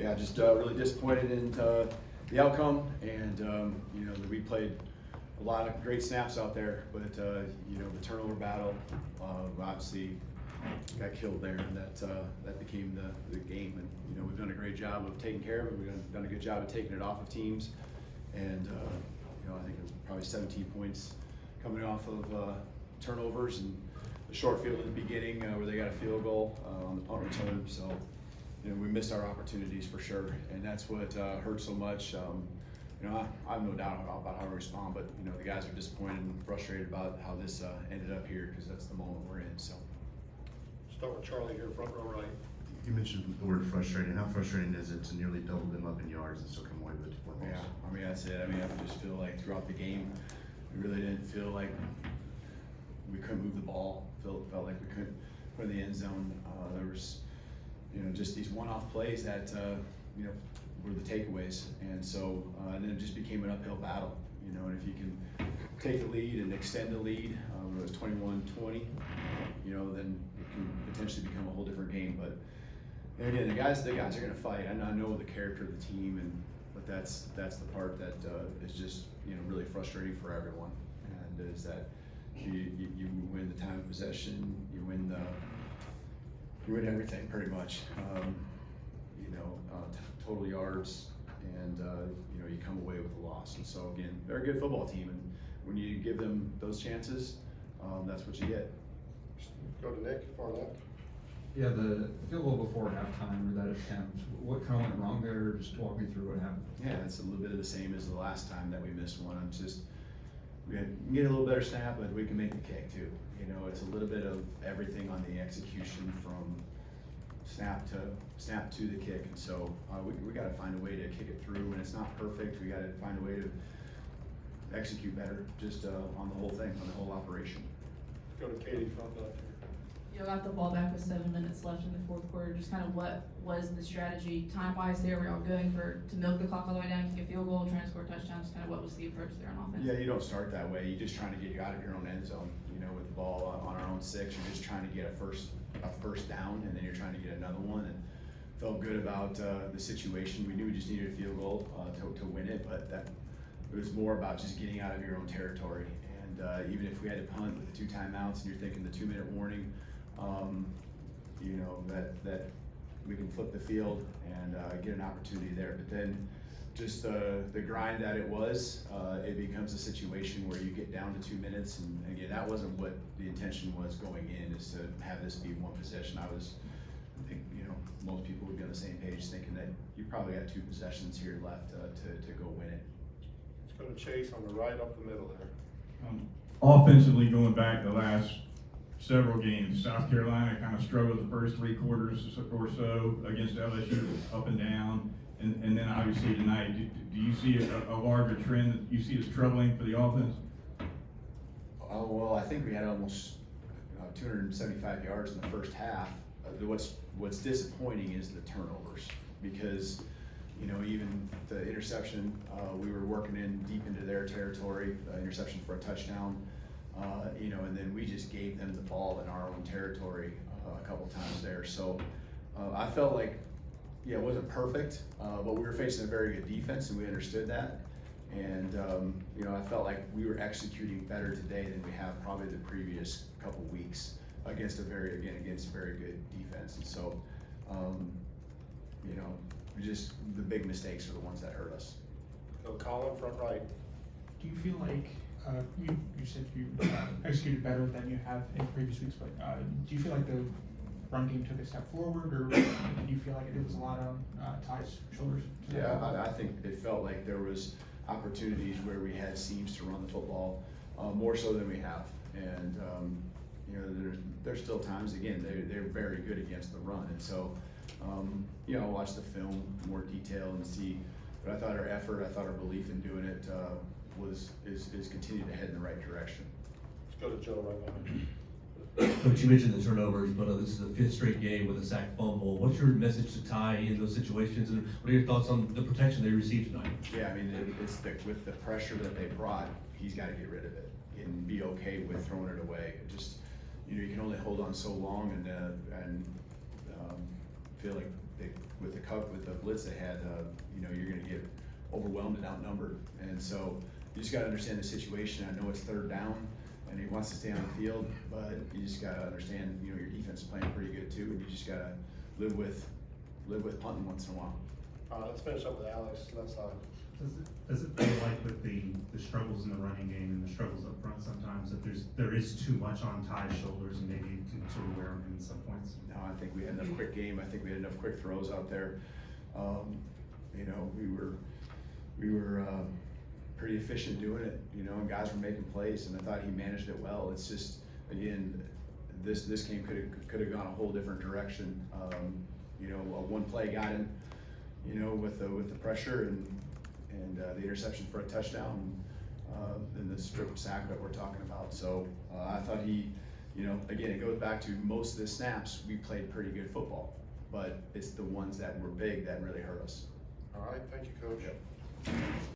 Yeah, just really disappointed in the outcome, and you know, we played a lot of great snaps out there, but you know, the turnover battle obviously got killed there, and that became the game. And you know, we've done a great job of taking care of it. We've done a good job of taking it off of teams, and you know, I think it was probably 17 points coming off of turnovers and the short field at the beginning where they got a field goal on the punt return. So you know, we missed our opportunities for sure, and that's what hurt so much. You know, I have no doubt about how to respond, but you know, the guys are disappointed and frustrated about how this ended up here, because that's the moment we're in. So. Start with Charlie here, front row right. You mentioned the word frustrating. How frustrating is it to nearly double them up in yards and still come away with 2 points? Yeah, I mean, that's it. I mean, I just feel like throughout the game, we really didn't feel like we couldn't move the ball. Felt like we couldn't put it in the end zone. There was, you know, just these one-off plays that you know, were the takeaways, and so and then it just became an uphill battle. You know, and if you can take the lead and extend the lead, when it was 21-20, you know, then it can potentially become a whole different game. But and again, the guys are going to fight. I know the character of the team, but that's the part that is just, you know, really frustrating for everyone. And is that you win the time of possession, you win everything pretty much. You know, total yards, and you know, you come away with a loss. And so again, they're a good football team, and when you give them those chances, that's what you get. Go to Nick, far left. Yeah, the field goal before halftime, or that attempt, what kind of went wrong there? Just walk me through what happened. Yeah, it's a little bit of the same as the last time that we missed one. It's just, we can get a little better snap, but we can make the kick too. You know, it's a little bit of everything on the execution from snap to the kick. And so we got to find a way to kick it through. When it's not perfect, we got to find a way to execute better, just on the whole thing, on the whole operation. Go to Katie, front left here. You got the ball back with 7 minutes left in the fourth quarter. Just kind of what was the strategy time-wise there? Were y'all going to milk the clock all the way down, kick a field goal, trying to score touchdowns? Kind of what was the approach there on offense? Yeah, you don't start that way. You're just trying to get you out of your own end zone. You know, with the ball on our own 6, you're just trying to get a first down, and then you're trying to get another one. And felt good about the situation. We knew we just needed a field goal to win it, but it was more about just getting out of your own territory. And even if we had to punt with the 2 timeouts, and you're thinking the 2-minute warning, you know, that we can flip the field and get an opportunity there. But then just the grind that it was, it becomes a situation where you get down to 2 minutes, and again, that wasn't what the intention was going in, is to have this be one possession. I think, you know, most people would be on the same page thinking that you probably got 2 possessions here left to go win it. Let's go to Chase on the right up the middle there. Offensively, going back the last several games, South Carolina kind of struggled the first 3 quarters or so against LSU, up and down, and then obviously tonight. Do you see a larger trend that you see as troubling for the offense? Oh, well, I think we had almost 275 yards in the first half. What's disappointing is the turnovers, because, you know, even the interception, we were working in deep into their territory, interception for a touchdown, you know, and then we just gave them the ball in our own territory a couple times there. So I felt like, yeah, it wasn't perfect, but we were facing a very good defense, and we understood that. And you know, I felt like we were executing better today than we have probably the previous couple weeks against a very good defense. And so, you know, just the big mistakes are the ones that hurt us. Go Colin, front right. Do you feel like you said you executed better than you have in previous weeks, but do you feel like the run game took a step forward, or do you feel like it was a lot on Ty's shoulders? Yeah, I think it felt like there was opportunities where we had seams to run the football more so than we have, and you know, there's still times, again, they're very good against the run, and so you know, I'll watch the film in more detail and see. But I thought our effort, I thought our belief in doing it is continuing to head in the right direction. Let's go to Joe right behind. Coach, you mentioned the turnovers, but this is the 5th straight game with a sack fumble. What's your message to Ty in those situations, and what are your thoughts on the protection they received tonight? Yeah, I mean, it's with the pressure that they brought, he's got to get rid of it and be okay with throwing it away. Just, you know, you can only hold on so long and feel like with the blitz they had, you know, you're gonna get overwhelmed and outnumbered. And so you just gotta understand the situation. I know it's third down and he wants to stay on the field, but you just gotta understand, you know, your defense is playing pretty good too, and you just gotta live with punting once in a while. Let's finish up with Alex, left side. Does it feel like with the struggles in the running game and the struggles up front sometimes that there is too much on Ty's shoulders and maybe it can sort of wear on him at some points? No, I think we had enough quick game. I think we had enough quick throws out there. You know, we were pretty efficient doing it, you know, and guys were making plays, and I thought he managed it well. It's just, again, this game could have gone a whole different direction. You know, one play got him, you know, with the pressure and the interception for a touchdown, and the strip sack that we're talking about. So I thought he, you know, again, it goes back to most of the snaps, we played pretty good football, but it's the ones that were big that really hurt us. All right, thank you, Coach. Yep.